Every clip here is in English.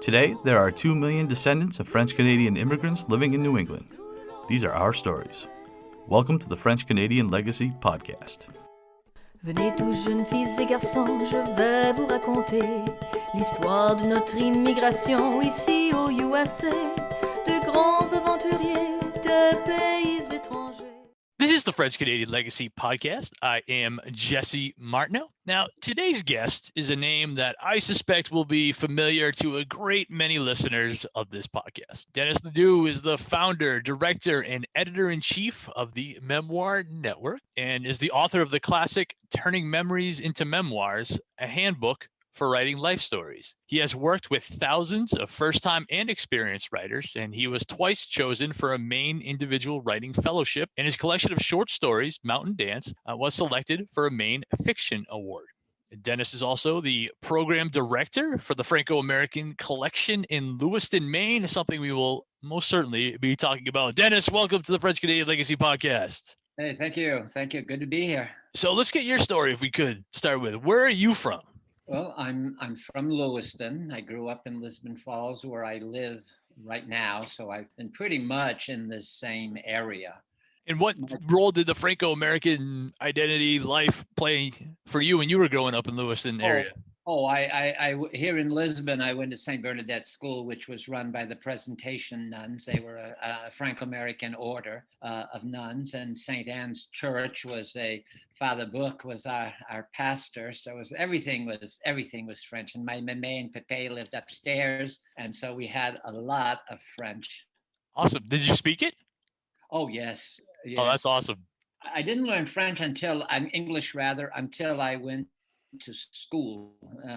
Today, there are 2 million descendants of French-Canadian immigrants living in New England. These are our stories. Welcome to the French-Canadian Legacy Podcast. Venez tous jeunes filles et garçons, je vais vous raconter l'histoire de notre immigration ici au USA, de grands aventuriers de pays étrangers. This is the French-Canadian Legacy Podcast. I am Jesse Martineau. Now, today's guest is a name that I suspect will be familiar to a great many listeners of this podcast. Denis Ledoux is the founder, director, and editor-in-chief of the Memoir Network and is the author of the classic Turning Memories into Memoirs, a handbook for writing life stories. He has worked with thousands of first-time and experienced writers, and he was twice chosen for a Maine Individual Writing Fellowship, and his collection of short stories, Mountain Dance, was selected for a Maine Fiction Award. Denis is also the program director for the Franco-American Collection in Lewiston, Maine, something we will most certainly be talking about. Denis, welcome to the French-Canadian Legacy Podcast. Hey, thank you. Thank you. Good to be here. So let's get your story, if we could start with. Where are you from? Well, I'm from Lewiston. I grew up in Lisbon Falls, where I live right now. So I've been pretty much in this same area. And what role did the Franco-American identity life play for you when you were growing up in Lewiston area? I here in Lisbon, I went to St. Bernadette School, which was run by the Presentation nuns. They were a Franco-American order of nuns, and St. Anne's Church was Father Book was our pastor. So everything was French. And my mame and pape lived upstairs, and so we had a lot of French. Awesome. Did you speak it? Oh yes. Oh, that's awesome. I didn't learn French until I went to school.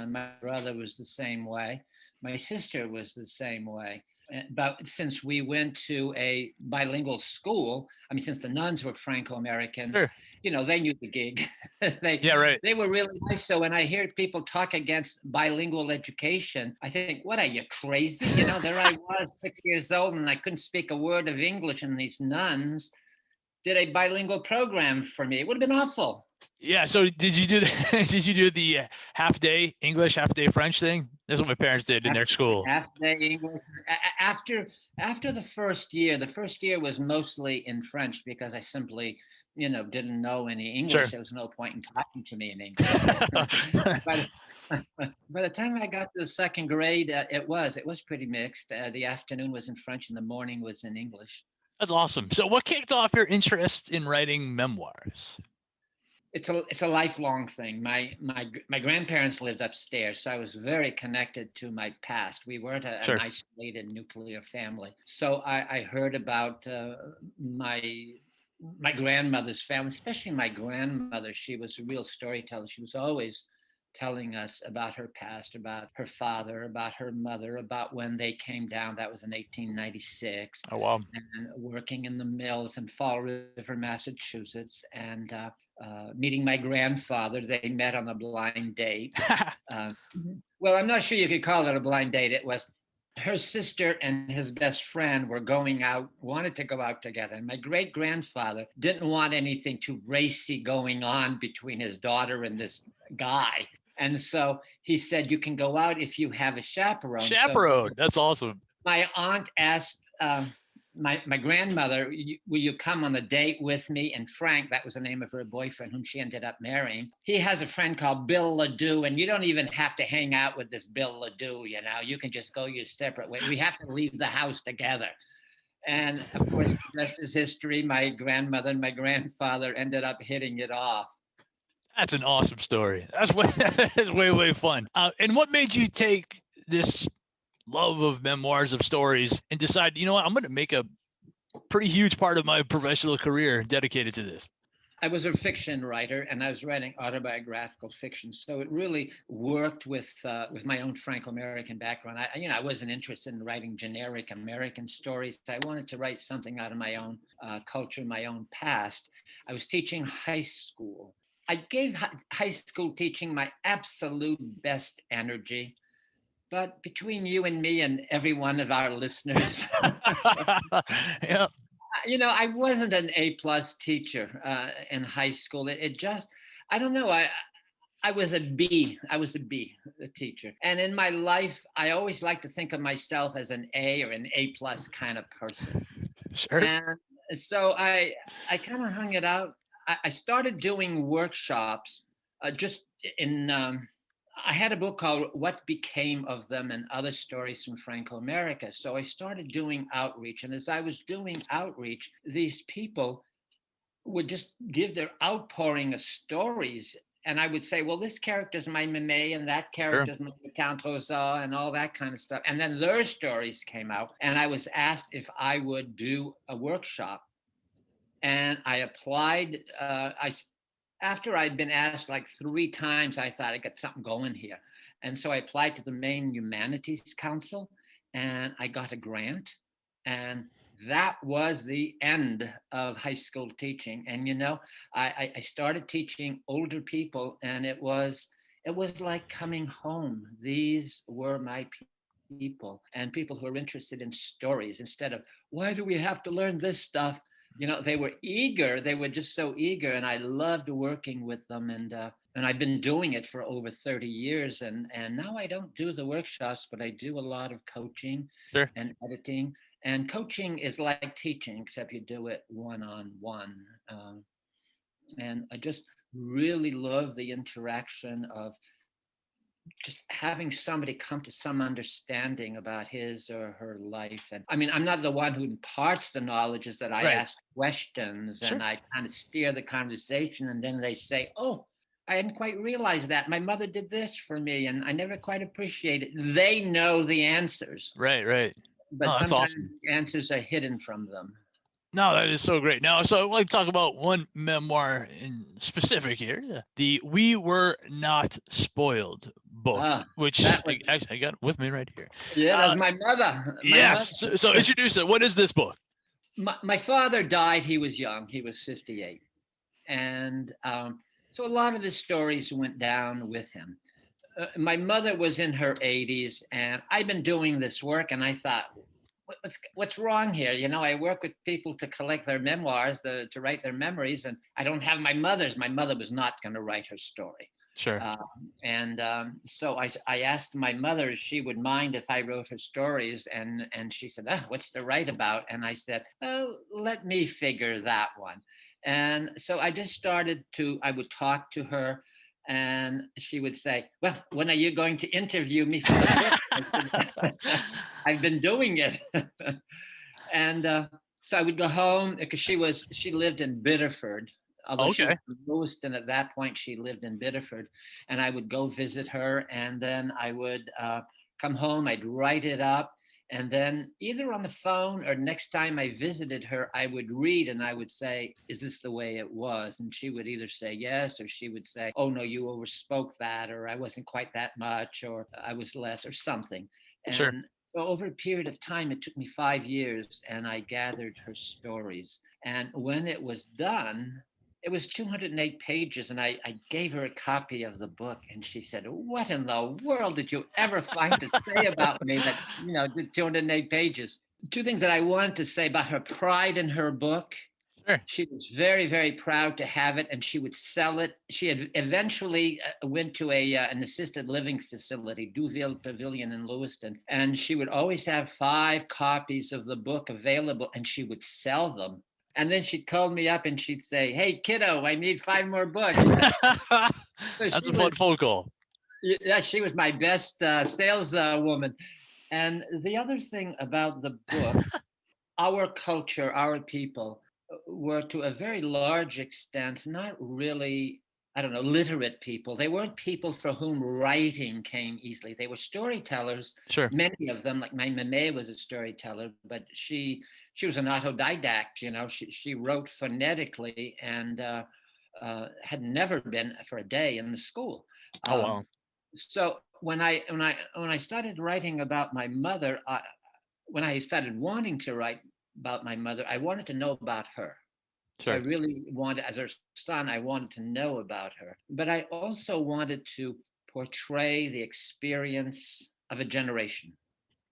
My brother was the same way. My sister was the same way. But since we went to a bilingual school, since the nuns were Franco-Americans, sure. They knew the gig. They were really nice. So when I hear people talk against bilingual education, I think, what are you, crazy? There I was, 6 years old, and I couldn't speak a word of English, and these nuns did a bilingual program for me. It would have been awful. Yeah. So did you do the half day English, half day French thing? That's what my parents did in their school. Half day English. After the first year was mostly in French because I simply, didn't know any English. Sure. There was no point in talking to me in English. By the time I got to the second grade, it was pretty mixed. The afternoon was in French and the morning was in English. That's awesome. So what kicked off your interest in writing memoirs? It's a lifelong thing. My grandparents lived upstairs, so I was very connected to my past. We weren't Sure. an isolated nuclear family. So I heard about my grandmother's family, especially my grandmother. She was a real storyteller. She was always telling us about her past, about her father, about her mother, about when they came down. That was in 1896. Oh, wow. And working in the mills in Fall River, Massachusetts, and meeting my grandfather. They met on a blind date. Well, I'm not sure you could call it a blind date. It was her sister and his best friend wanted to go out together. And my great grandfather didn't want anything too racy going on between his daughter and this guy. And so he said, you can go out if you have a chaperone. Chaperone. That's awesome. My aunt asked my grandmother, will you come on a date with me? And Frank, that was the name of her boyfriend, whom she ended up marrying. He has a friend called Bill Ledoux, and you don't even have to hang out with this Bill Ledoux, you can just go your separate way. We have to leave the house together. And of course, the rest is history. My grandmother and my grandfather ended up hitting it off. That's an awesome story. That's way, way fun. And what made you take this love of memoirs, of stories, and decide, I'm going to make a pretty huge part of my professional career dedicated to this? I was a fiction writer, and I was writing autobiographical fiction. So it really worked with my own Franco-American background. I wasn't interested in writing generic American stories. I wanted to write something out of my own culture, my own past. I was teaching high school. I gave high school teaching my absolute best energy. But between you and me and every one of our listeners, yeah. I wasn't an A+ teacher in high school. It just, I don't know. I was a B. I was a B, a teacher. And in my life, I always like to think of myself as an A or an A plus kind of person. Sure. And so I kind of hung it out. I started doing workshops just in, I had a book called What Became of Them and Other Stories from Franco-America. So I started doing outreach. And as I was doing outreach, these people would just give their outpouring of stories. And I would say, well, this character's my meme and that character's my Count Rosa and all that kind of stuff. And then their stories came out. And I was asked if I would do a workshop. And I applied. After I'd been asked like 3 times, I thought I got something going here. And so I applied to the Maine Humanities Council and I got a grant. And that was the end of high school teaching. And, you know, I started teaching older people and it was like coming home. These were my people and people who are interested in stories instead of, why do we have to learn this stuff? You know, they were eager. They were just so eager. And I loved working with them. And I've been doing it for over 30 years. And now I don't do the workshops, but I do a lot of coaching and editing. And coaching is like teaching, except you do it one-on-one. And I just really love the interaction of just having somebody come to some understanding about his or her life. And I mean, I'm not the one who imparts the knowledge, is that I ask questions and I kind of steer the conversation. And then they say, oh, I hadn't quite realized that. My mother did this for me and I never quite appreciated it. They know the answers. Right. But sometimes awesome. The answers are hidden from them. No, that is so great. Now, so I'd like to talk about one memoir in specific here, the We Were Not Spoiled book, which actually I got it with me right here. Yeah, that's my mother. Yes. Mother. So introduce it. What is this book? My father died. He was young. He was 58. And so a lot of his stories went down with him. My mother was in her 80s and I'd been doing this work and I thought, what's wrong here? You know, I work with people to collect their memoirs, to write their memories, and I don't have my mother's. My mother was not going to write her story. Sure. So I asked my mother if she would mind if I wrote her stories, and she said, what's to write about? And I said, oh, let me figure that one. And so I just I would talk to her. And she would say, well, when are you going to interview me for the book? I've been doing it. And so I would go home because she lived in Biddeford. Although she was from Lewiston at that point, she lived in Biddeford. And I would go visit her. And then I would come home, I'd write it up. And then either on the phone or next time I visited her, I would read and I would say, is this the way it was? And she would either say yes, or she would say, oh, no, you overspoke that, or I wasn't quite that much, or I was less, or something. And so over a period of time, it took me 5 years and I gathered her stories. And when it was done, it was 208 pages, and I gave her a copy of the book, and she said, what in the world did you ever find to say about me that, you know, did 208 pages? 2 things that I wanted to say about her pride in her book. Sure. She was very, very proud to have it, and she would sell it. She had eventually went to an assisted living facility, Duville Pavilion in Lewiston, and she would always have 5 copies of the book available, and she would sell them. And then she'd call me up and she'd say, hey, kiddo, I need 5 more books. That's a fun phone call. Yeah, she was my best saleswoman. And the other thing about the book, our culture, our people were to a very large extent not really, literate people. They weren't people for whom writing came easily. They were storytellers. Sure. Many of them, like my mame was a storyteller, but she was an autodidact. You know, she wrote phonetically and had never been for a day in the school. Oh wow! So when I started writing about my mother, when I started wanting to write about my mother, I wanted to know about her. Sure. I really wanted, as her son, I wanted to know about her. But I also wanted to portray the experience of a generation.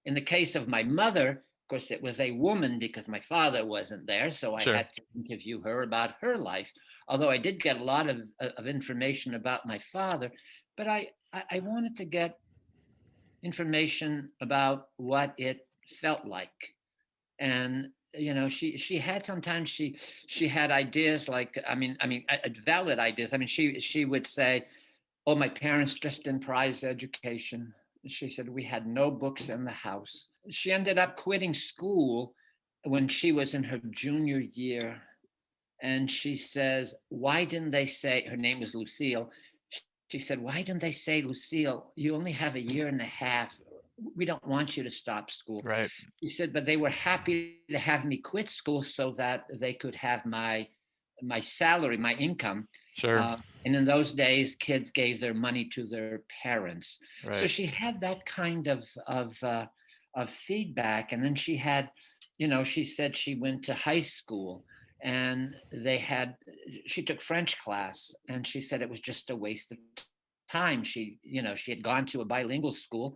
In the case of my mother, Of course, it was a woman because my father wasn't there, so I Sure. had to interview her about her life. Although I did get a lot of information about my father, but I wanted to get information about what it felt like. And she had sometimes she had ideas like valid ideas. I mean, she would say, "Oh, my parents just didn't prize education." She said we had no books in the house. She ended up quitting school when she was in her junior year. And she says, why didn't they say, her name was Lucille. She said, why didn't they say, Lucille, you only have a year and a half. We don't want you to stop school. Right. She said, but they were happy to have me quit school so that they could have my salary, my income. Sure. And in those days, kids gave their money to their parents. Right. So she had that kind of feedback. And then she had, she said she went to high school and she took French class, and she said it was just a waste of time. She had gone to a bilingual school,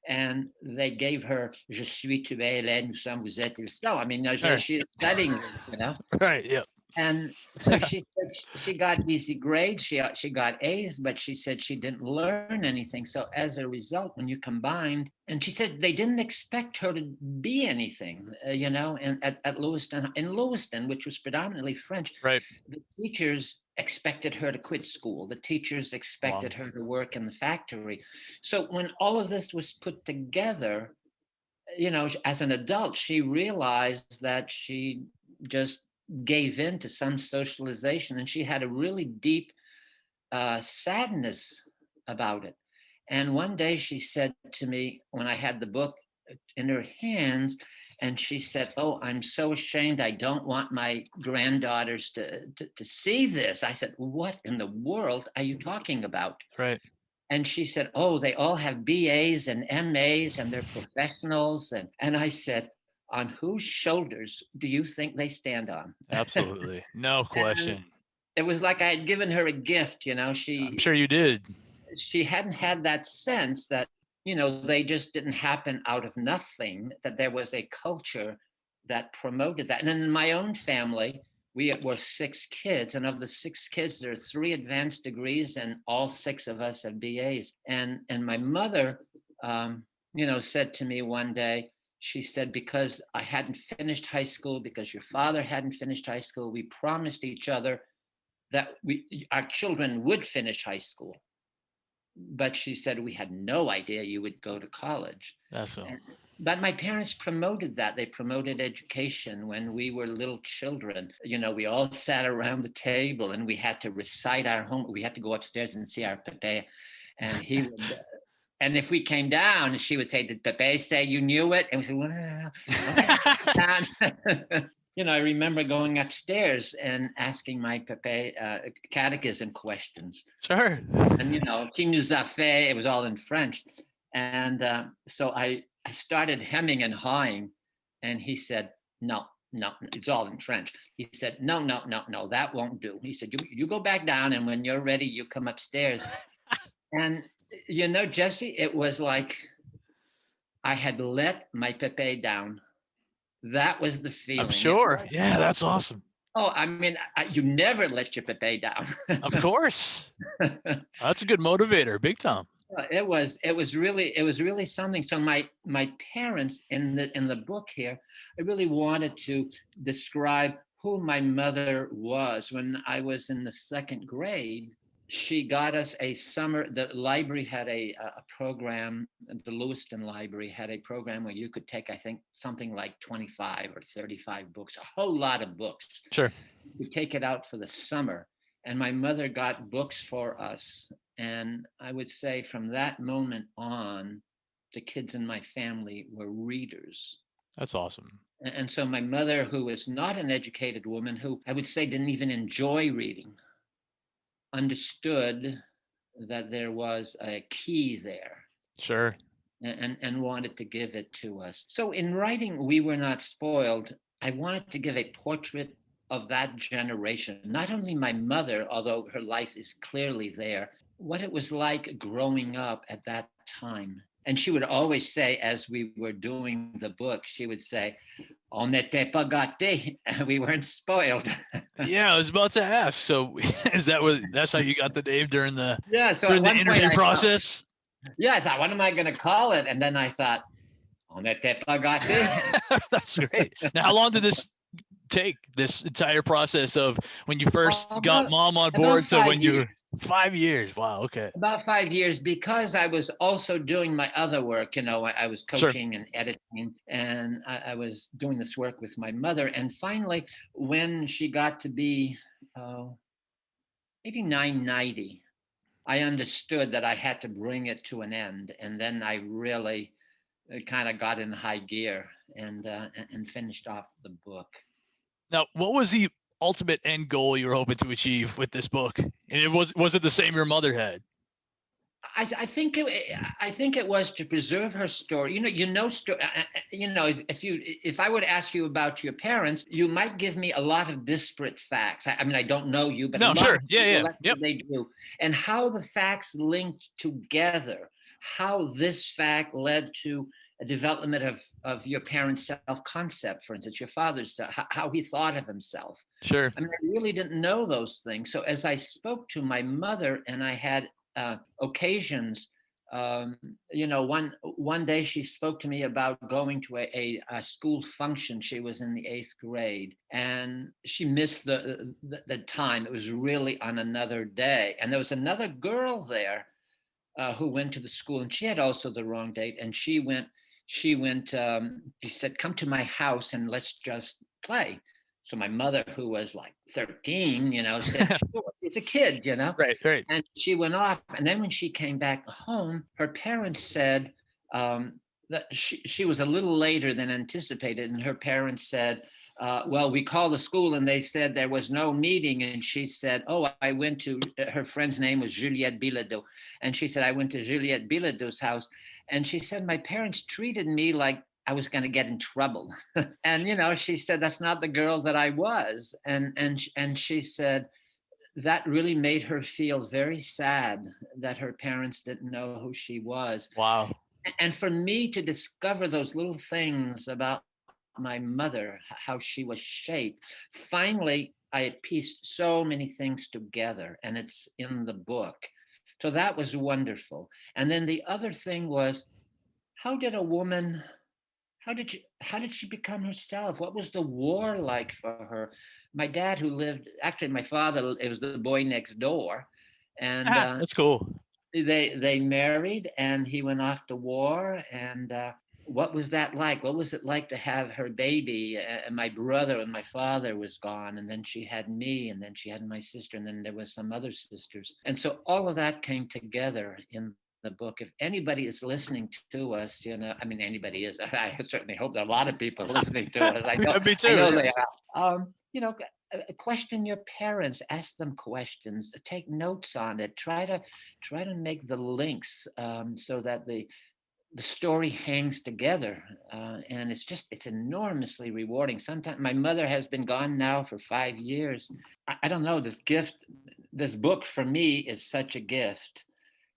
and they gave her "Je suis, tu es, elle est, nous sommes, vous êtes, ils sont." I mean, Sure. she's studying this, Right. Yeah. And so she said she got easy grades. She got A's, but she said she didn't learn anything. So as a result, when you combined, and she said they didn't expect her to be anything, and at Lewiston, in Lewiston, which was predominantly French, Right. the teachers expected her to quit school. The teachers expected her to work in the factory. So when all of this was put together, as an adult, she realized that she just gave in to some socialization, and she had a really deep sadness about it. And one day she said to me, when I had the book in her hands, and she said, "Oh, I'm so ashamed. I don't want my granddaughters to see this." I said, "What in the world are you talking about?" Right. And she said, "Oh, they all have BAs and MAs and they're professionals." And I said, on whose shoulders do you think they stand on? Absolutely. No question. It was like I had given her a gift, I'm sure you did. She hadn't had that sense that, they just didn't happen out of nothing, that there was a culture that promoted that. And then in my own family, we were 6 kids, and of the 6 kids, there are 3 advanced degrees, and all 6 of us have BAs. And my mother, said to me one day, she said, because I hadn't finished high school, because your father hadn't finished high school, we promised each other that our children would finish high school. But she said, we had no idea you would go to college. That's so. But my parents promoted that. They promoted education when we were little children. We all sat around the table and we had to recite our homework. We had to go upstairs and see our papa. And he would... And if we came down, she would say, "Did Pepe say you knew it?" And we said, "Well, okay." I remember going upstairs and asking my Pepe catechism questions. Sure. And, qui nous a fait, it was all in French. And so I started hemming and hawing. And he said, no, it's all in French. He said, no, that won't do. He said, you go back down, and when you're ready, you come upstairs. And Jesse, it was like I had let my Pepe down. That was the feeling. I'm sure. Yeah, that's awesome. Oh, I mean, you never let your Pepe down. Of course. That's a good motivator, big time. It was really something. So my parents in the book here, I really wanted to describe who my mother was. When I was in the 2nd grade, she got us a summer, the library had a program, the Lewiston Library had a program where you could take, I think, something like 25 or 35 books, a whole lot of books. Sure. We take it out for the summer. And my mother got books for us. And I would say from that moment on, the kids in my family were readers. That's awesome. And so my mother, who was not an educated woman, who I would say didn't even enjoy reading, understood that there was a key there. Sure. And wanted to give it to us. So in writing We Were Not Spoiled, I wanted to give a portrait of that generation, not only my mother, although her life is clearly there, what it was like growing up at that time. And she would always say, as we were doing the book, she would say, "On n'était pas gâtés." We weren't spoiled. Yeah, I was about to ask. So that's how you got the name during the Yeah. So during at the one point interview I process? I thought, what am I going to call it? And then I thought, "On n'était pas gâtés." That's great. Now, how long did this take, this entire process of when you first got mom on board to when you were 5 years? Wow. Okay. About 5 years, because I was also doing my other work. I was coaching and editing, and I was doing this work with my mother. And finally, when she got to be 89, 90, I understood that I had to bring it to an end. And then I really kind of got in high gear and finished off the book. Now, what was the ultimate end goal you were hoping to achieve with this book? And was it the same your mother had? I think it was to preserve her story. If I were to ask you about your parents, you might give me a lot of disparate facts. I mean, I don't know you, but no, sure, yeah, yep. They do, and how the facts linked together, how this fact led to a development of your parents' self-concept, for instance, your father's, how he thought of himself. Sure. I mean, I really didn't know those things. So as I spoke to my mother, and I had occasions, one day she spoke to me about going to a school function. She was in the 8th grade, and she missed the time. It was really on another day, and there was another girl there who went to the school, and she had also the wrong date. And she said, "Come to my house and let's just play." So my mother, who was like 13, said, "Sure, it's a kid, Right. And she went off. And then when she came back home, her parents said that she was a little later than anticipated. And her parents said, well, we called the school and they said there was no meeting. And she said, "Oh, I went to," her friend's name was Juliette Bilodeau. And she said, "I went to Juliette Bilodeau's house." And she said, "My parents treated me like I was going to get in trouble." And, she said, "That's not the girl that I was." And she said that really made her feel very sad that her parents didn't know who she was. Wow. And for me to discover those little things about my mother, how she was shaped, finally, I had pieced so many things together, and it's in the book. So that was wonderful. And then the other thing was, how did she become herself? What was the war like for her? My dad, my father, it was the boy next door. And that's cool. They married, and he went off to war. And what was that like? What was it like to have her baby? And my brother and my father was gone. And then she had me, and then she had my sister, and then there was some other sisters. And so all of that came together in the book. If anybody is listening to us, anybody is. I certainly hope there are a lot of people listening to us. I know, Me too. I know they are. Question your parents, ask them questions, take notes on it, try to make the links so that the story hangs together, and it's enormously rewarding. Sometimes my mother has been gone now for 5 years. I don't know, this book for me is such a gift,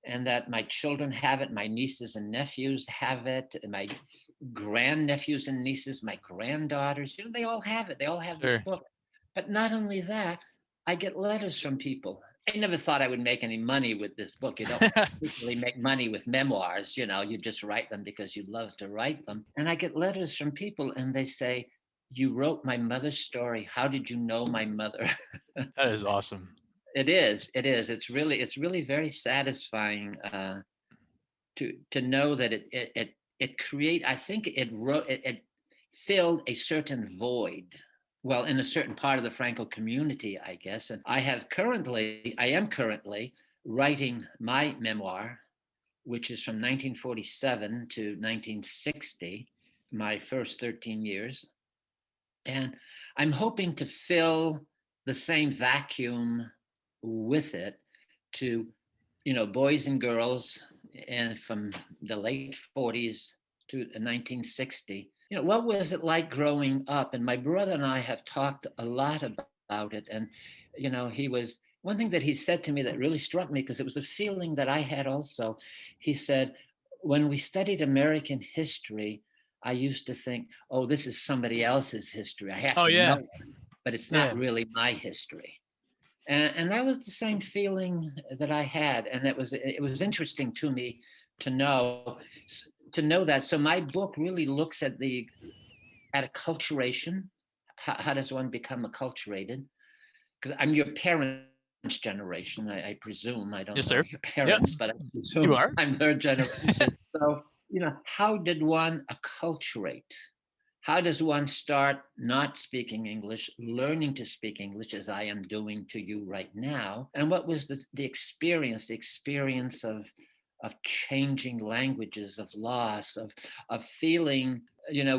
and that my children have it, my nieces and nephews have it, and my grandnephews and nieces, my granddaughters, they all have it. They all have this book. But not only that, I get letters from people. I never thought I would make any money with this book. You don't usually make money with memoirs. You just write them because you love to write them. And I get letters from people, and they say, "You wrote my mother's story. How did you know my mother?" That is awesome. It is. It's really very satisfying to know that it filled a certain void. Well, in a certain part of the Franco community, I guess. And I am currently writing my memoir, which is from 1947 to 1960, my first 13 years. And I'm hoping to fill the same vacuum with it to, boys and girls, and from the late 40s to 1960. What was it like growing up? And my brother and I have talked a lot about it. And, one thing that he said to me that really struck me, because it was a feeling that I had also. He said, when we studied American history, I used to think, oh, this is somebody else's history. I have Oh, to yeah. know it, but it's Yeah. not really my history. And that was the same feeling that I had. And it was interesting to me to know that. So my book really looks at acculturation. How does one become acculturated? Because I'm your parents' generation, I presume. I don't Yes, know sir. your parents, but I presume You are. I'm their generation. So, how did one acculturate? How does one start not speaking English, learning to speak English as I am doing to you right now? And what was the experience of changing languages, of loss, of feeling,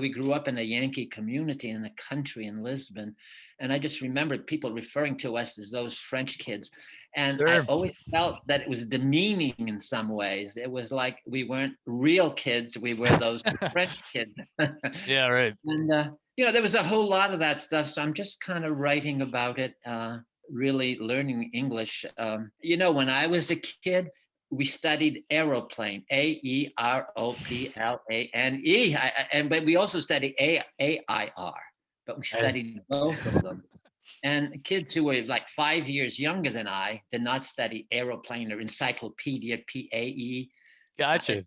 we grew up in a Yankee community in a country in Lisbon. And I just remembered people referring to us as those French kids. And I Sure. always felt that it was demeaning in some ways. It was like we weren't real kids. We were those French kids. Yeah, right. And, there was a whole lot of that stuff. So I'm just kind of writing about it, really learning English. When I was a kid, we studied aeroplane, AEROPLANE. But we also studied AIR, but we studied both of them. And kids who were like 5 years younger than I did not study aeroplane or encyclopedia, PAE. Gotcha.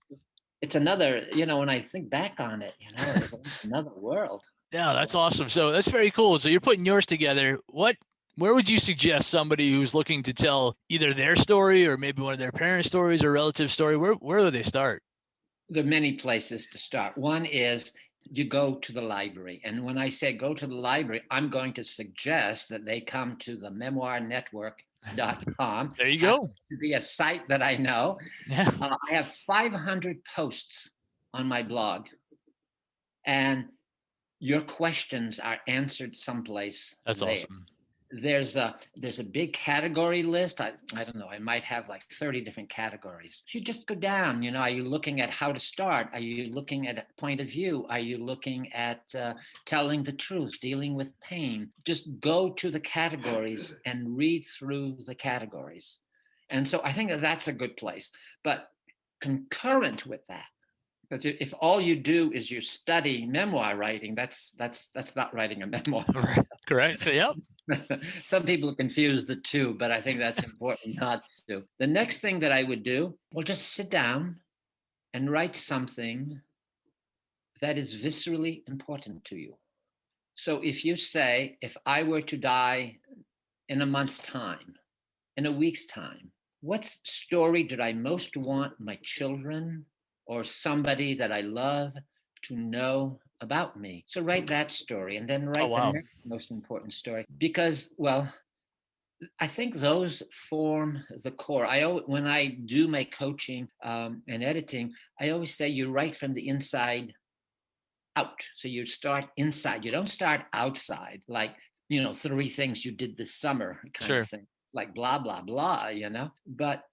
It's another, when I think back on it, it's another world. Yeah, that's awesome. So that's very cool. So you're putting yours together. Where would you suggest somebody who's looking to tell either their story or maybe one of their parents' stories or relative story? Where do they start? There are many places to start. One is you go to the library. And when I say go to the library, I'm going to suggest that they come to the Memoir Network.com. There you go. To be a site that I know. Yeah. I have 500 posts on my blog, and your questions are answered someplace. That's there. awesome. There's a big category list. I don't know. I might have like 30 different categories. So you just go down. Are you looking at how to start? Are you looking at a point of view? Are you looking at telling the truth, dealing with pain? Just go to the categories and read through the categories. And so I think that's a good place. But concurrent with that, because if all you do is you study memoir writing, that's not writing a memoir. Correct. So, yep. Some people confuse the two, but I think that's important not to. The next thing that I would do, well, just sit down and write something that is viscerally important to you. So if you say, if I were to die in a month's time, in a week's time, what story did I most want my children or somebody that I love to know about me? So write that story and then write the next most important story. Because, well, I think those form the core. When I do my coaching and editing, I always say you write from the inside out. So you start inside. You don't start outside, like, 3 things you did this summer kind of thing. It's like blah, blah, blah, But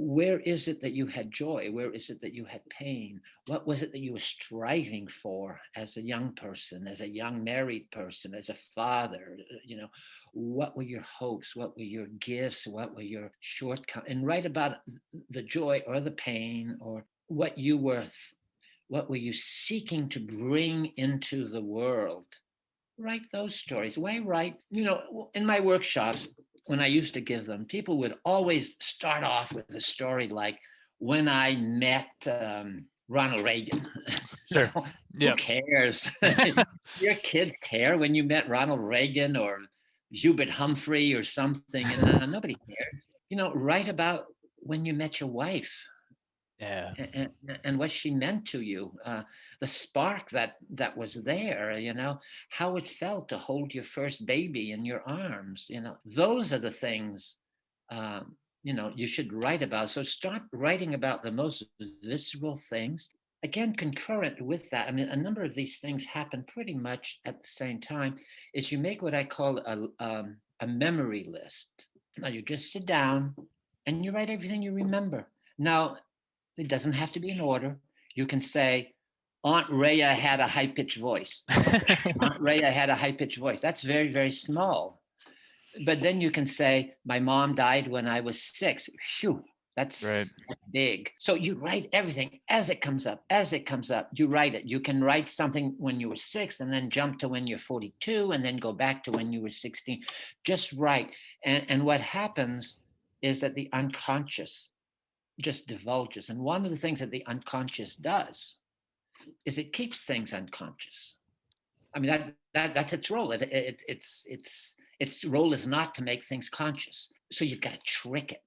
where is it that you had joy? Where is it that you had pain? What was it that you were striving for as a young person, as a young married person, as a father? What were your hopes? What were your gifts? What were your shortcomings? And write about the joy or the pain, or what were you seeking to bring into the world? Write those stories. Why write? In my workshops, when I used to give them, people would always start off with a story like, when I met Ronald Reagan. Sure. Who cares? Your kids care when you met Ronald Reagan or Hubert Humphrey or something. Nobody cares. Write about when you met your wife. Yeah. And what she meant to you, the spark that was there, how it felt to hold your first baby in your arms, those are the things, you should write about. So start writing about the most visceral things. Again, concurrent with that, a number of these things happen pretty much at the same time, is you make what I call a memory list. Now you just sit down and you write everything you remember. Now, it doesn't have to be in order. You can say, Aunt Rhea had a high-pitched voice. Aunt Rhea had a high-pitched voice. That's very, very small. But then you can say, my mom died when I was 6. Phew, That's Right. big. So you write everything as it comes up, You write it. You can write something when you were 6 and then jump to when you're 42 and then go back to when you were 16. Just write. And what happens is that the unconscious just divulges. And one of the things that the unconscious does is it keeps things unconscious. I mean, that's its role. Its role is not to make things conscious. So you've got to trick it.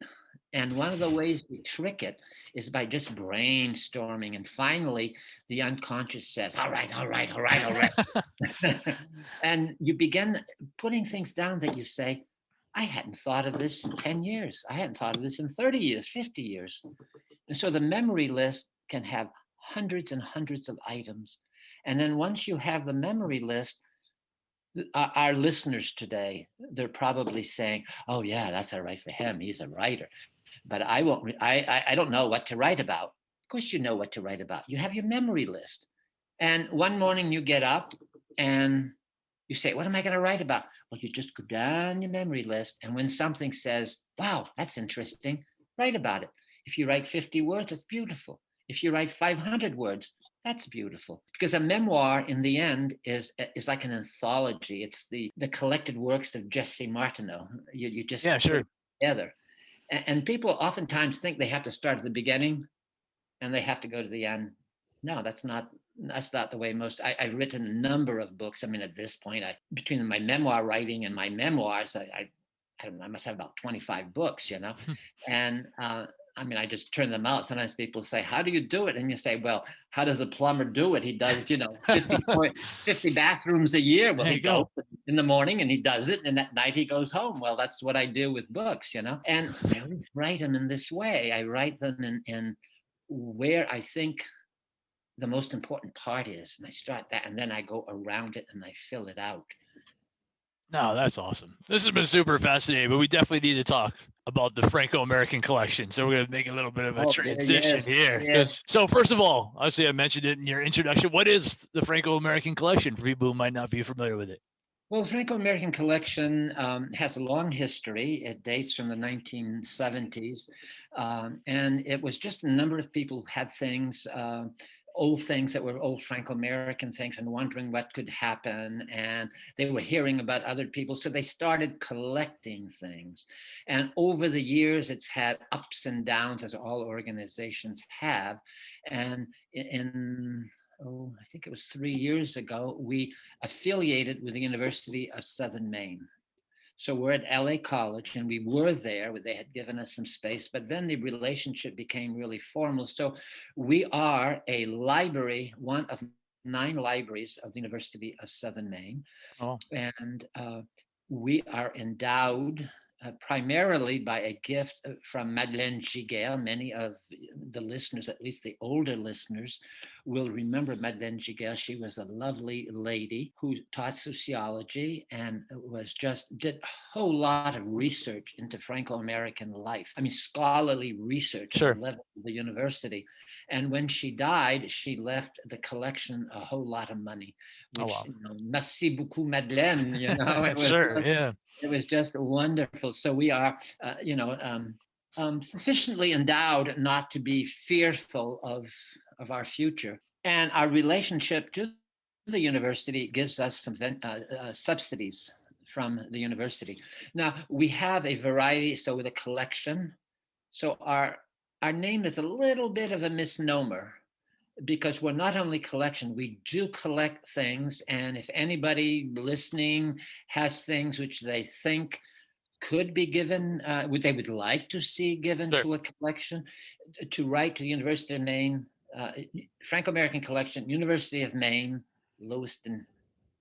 And one of the ways we trick it is by just brainstorming. And finally, the unconscious says, all right. And you begin putting things down that you say, I hadn't thought of this in 10 years. I hadn't thought of this in 30 years, 50 years. And so the memory list can have hundreds and hundreds of items. And then once you have the memory list, our listeners today, they're probably saying, oh yeah, that's all right for him. He's a writer. But I don't know what to write about. Of course you know what to write about. You have your memory list. And one morning you get up and you say, what am I going to write about? Well, you just go down your memory list. And when something says, wow, that's interesting, write about it. If you write 50 words, it's beautiful. If you write 500 words, that's beautiful. Because a memoir in the end is like an anthology. It's the collected works of Jesse Martineau. You just Yeah, sure. put it together. And people oftentimes think they have to start at the beginning and they have to go to the end. No, that's not the way most. I've written a number of books. I mean, at this point, between my memoir writing and my memoirs, I don't know, I must have about 25 books, And I mean, I just turn them out. Sometimes people say, how do you do it? And you say, well, how does a plumber do it? He does, 50 bathrooms a year. Well, he goes in the morning and he does it. And at night he goes home. Well, that's what I do with books, And I always write them in this way. I write them in where I think the most important part is. And I start that and then I go around it and I fill it out. No, that's awesome. This has been super fascinating, but we definitely need to talk about the Franco-American Collection. So we're going to make a little bit of a transition here. Yes. So first of all, obviously I mentioned it in your introduction. What is the Franco-American Collection for people who might not be familiar with it? Well, the Franco-American Collection has a long history. It dates from the 1970s. And it was just a number of people who had things, old things that were old Franco-American things and wondering what could happen. And they were hearing about other people. So they started collecting things. And over the years, it's had ups and downs, as all organizations have. And I think it was 3 years ago, we affiliated with the University of Southern Maine. So we're at LA College and we were there, they had given us some space, but then the relationship became really formal. So we are a library, one of 9 libraries of the University of Southern Maine. Oh. And we are endowed primarily by a gift from Madeleine Giguère. Many of the listeners, at least the older listeners, will remember Madeleine Giguère. She was a lovely lady who taught sociology and did a whole lot of research into Franco-American life. I mean, scholarly research Sure. at the level of the university. And when she died, she left the collection a whole lot of money. Which, merci beaucoup, Madeleine. It was, sure, yeah. It was just wonderful. So we are, sufficiently endowed not to be fearful of our future. And our relationship to the university gives us some subsidies from the university. Now, we have a variety, so with a collection. So our name is a little bit of a misnomer, because we're not only collection, we do collect things. And if anybody listening has things which they think could be given, they would like to see given to a collection, to write to the University of Maine, Franco-American Collection, University of Maine, Lewiston,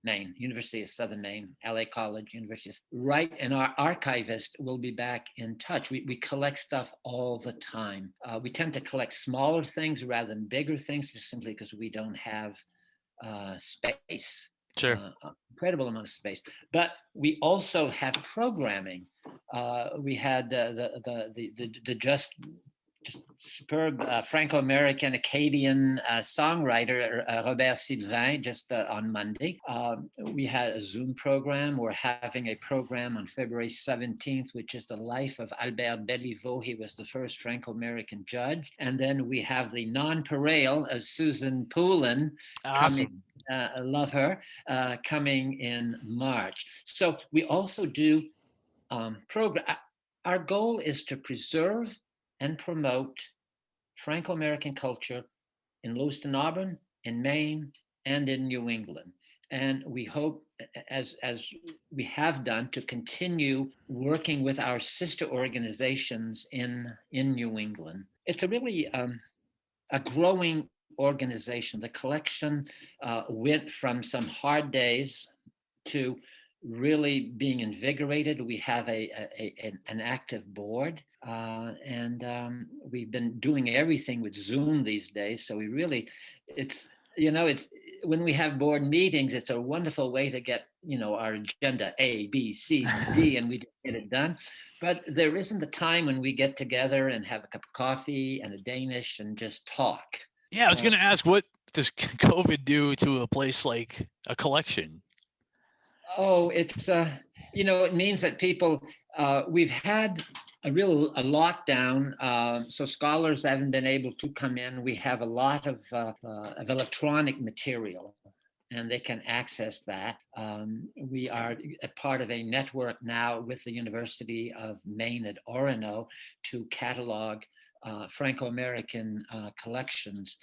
Maine, University of Southern Maine, LA College, University. Right, and our archivist will be back in touch. We collect stuff all the time. We tend to collect smaller things rather than bigger things, just simply because we don't have space. Sure. Incredible amount of space. But we also have programming. We had the just just superb Franco-American Acadian songwriter, Robert Sylvain, just on Monday. We had a Zoom program. We're having a program on February 17th, which is the life of Albert Béliveau. He was the first Franco-American judge. And then we have the non-pareil of Susan Poulin coming. I love her, coming in March. So we also do program. Our goal is to preserve and promote Franco-American culture in Lewiston, Auburn, in Maine, and in New England. And we hope, as we have done, to continue working with our sister organizations in New England. It's a really a growing organization. The collection went from some hard days to really being invigorated. We have an active board, and we've been doing everything with Zoom these days. So we really, it's when we have board meetings, it's a wonderful way to get, our agenda A, B, C, D, and we get it done. But there isn't a time when we get together and have a cup of coffee and a Danish and just talk. Yeah, I was going to ask, what does COVID do to a place like a collection? Oh, it's, it means that people, we've had a lockdown, so scholars haven't been able to come in. We have a lot of electronic material, and they can access that. We are a part of a network now with the University of Maine at Orono to catalog Franco-American collections.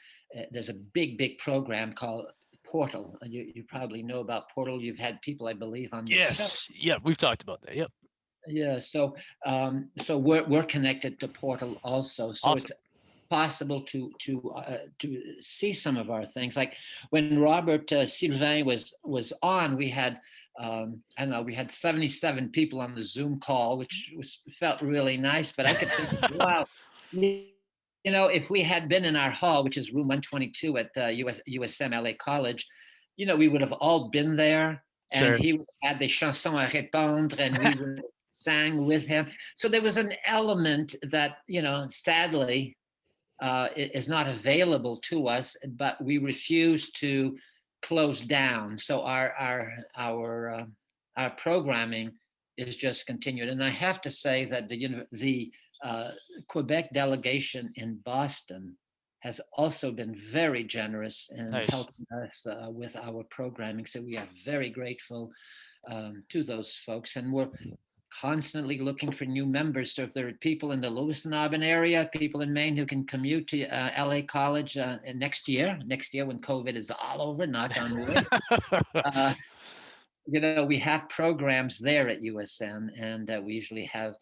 There's a big program called Portal. You probably know about Portal. You've had people, I believe, on the show. Yeah, we've talked about that. Yep. Yeah, so we're connected to Portal also. So awesome. It's possible to see some of our things. Like when Robert Sylvain was on, we had we had 77 people on the Zoom call, which felt really nice. But I could think, wow. If we had been in our hall, which is room 122 at USM LA College, we would have all been there, and sure. He would have had des chansons à répondre, and we would sang with him. So there was an element that, sadly, is not available to us, but we refuse to close down. So our programming is just continued. And I have to say that the Quebec delegation in Boston has also been very generous in helping us with our programming. So we are very grateful to those folks, and we're constantly looking for new members. So if there are people in the Lewiston Auburn area, people in Maine who can commute to LA College next year when COVID is all over, knock on wood. We have programs there at USM, and we usually have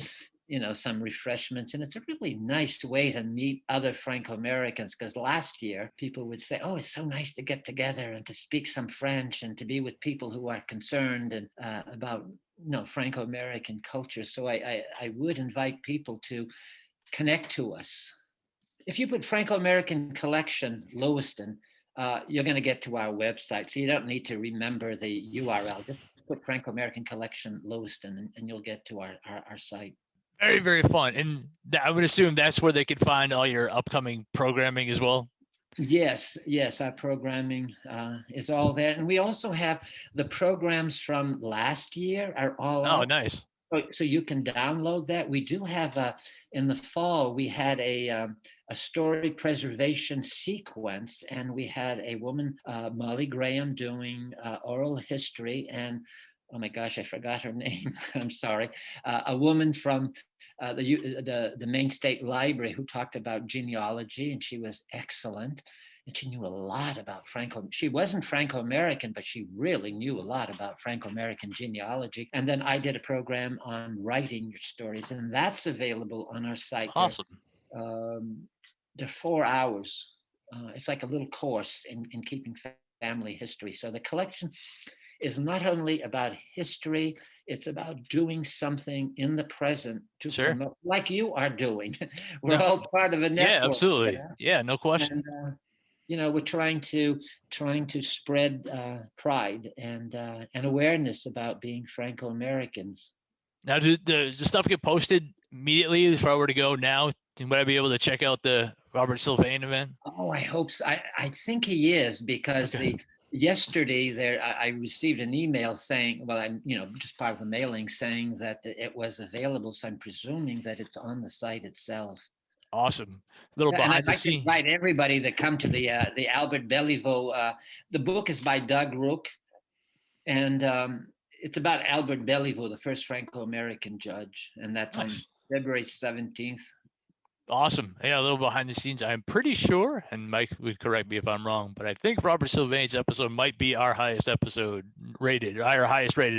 some refreshments, and it's a really nice way to meet other Franco-Americans, because last year people would say, oh, it's so nice to get together and to speak some French and to be with people who are concerned and about Franco-American culture. So I would invite people to connect to us. If you put Franco-American Collection Lewiston, you're going to get to our website, so you don't need to remember the URL. Just put Franco-American Collection Lewiston and you'll get to our site. Very, very fun. And I would assume that's where they could find all your upcoming programming as well. Yes. Our programming is all there. And we also have the programs from last year are all out. Nice. So you can download that. We do have in the fall, we had a story preservation sequence, and we had a woman, Molly Graham, doing oral history, and oh my gosh, I forgot her name. I'm sorry. A woman from the Maine State Library who talked about genealogy, and she was excellent. And she knew a lot about she wasn't Franco-American, but she really knew a lot about Franco-American genealogy. And then I did a program on writing your stories, and that's available on our site. Awesome. They're 4 hours. It's like a little course in keeping family history. So the collection is not only about history, it's about doing something in the present to promote, like you are doing. We're all part of a network. Yeah, absolutely. Yeah, no question. And, we're trying to spread pride and awareness about being Franco-Americans. Now, does the stuff get posted immediately if I were to go now Would I be able to check out the Robert Sylvain event? Oh, I hope so. I think he is, because yesterday there I received an email saying, well, I'm just part of the mailing, saying that it was available. So I'm presuming that it's on the site itself. Awesome. A little behind the scenes. I'd like to invite everybody to come to the Albert Bellevaux. The book is by Doug Rook, and it's about Albert Bellevaux, the first Franco-American judge, and that's on February 17th. Awesome. Yeah, a little behind the scenes. I'm pretty sure, and Mike would correct me if I'm wrong, but I think Robert Sylvain's episode might be our highest rated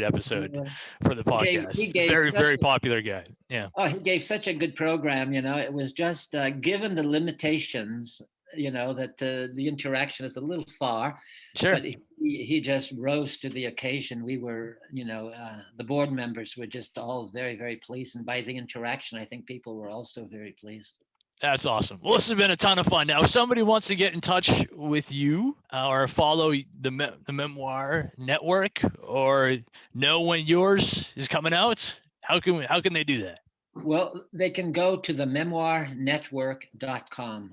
episode for the podcast. He gave very popular guy. Yeah. Oh, he gave such a good program. It was just given the limitations, that the interaction is a little far. Sure. But he just rose to the occasion. We were, the board members were just all very, very pleased. And by the interaction, I think people were also very pleased. That's awesome. Well, this has been a ton of fun. Now, if somebody wants to get in touch with you or follow the Memoir Network or know when yours is coming out, how can they do that? Well, they can go to the memoirnetwork.com,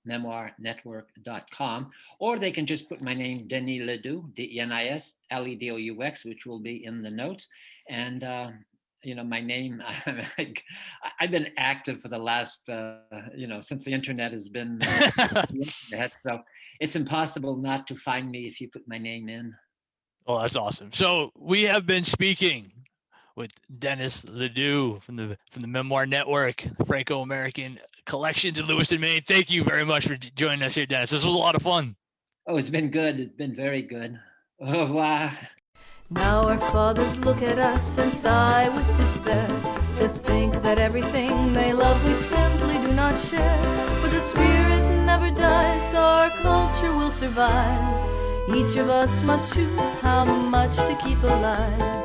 thememoirnetwork.com, or they can just put my name, Denis Ledoux, Denis Ledous, which will be in the notes. And, my name, I've been active for the last, since the internet has been, so it's impossible not to find me if you put my name in. Oh, that's awesome. So we have been speaking with Denis Ledoux from the Memoir Network, the Franco-American Collections in Lewiston, Maine. Thank you very much for joining us here, Denis. This was a lot of fun. Oh, it's been good. It's been very good. Au revoir. Now our fathers look at us and sigh with despair, to think that everything they love we simply do not share. But the spirit never dies, our culture will survive. Each of us must choose how much to keep alive.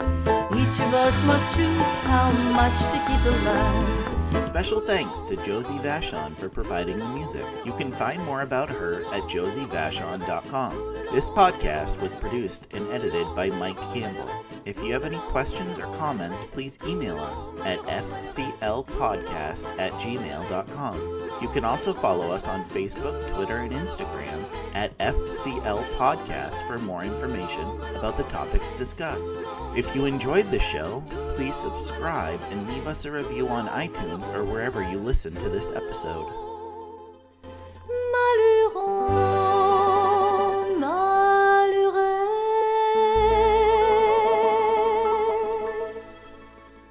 Each of us must choose how much to keep alive. Special thanks to Josie Vachon for providing the music. You can find more about her at josievachon.com. This podcast was produced and edited by Mike Campbell. If you have any questions or comments, please email us at fclpodcast@gmail.com. You can also follow us on Facebook, Twitter, and Instagram at FCL Podcast for more information about the topics discussed. If you enjoyed the show, please subscribe and leave us a review on iTunes or wherever you listen to this episode.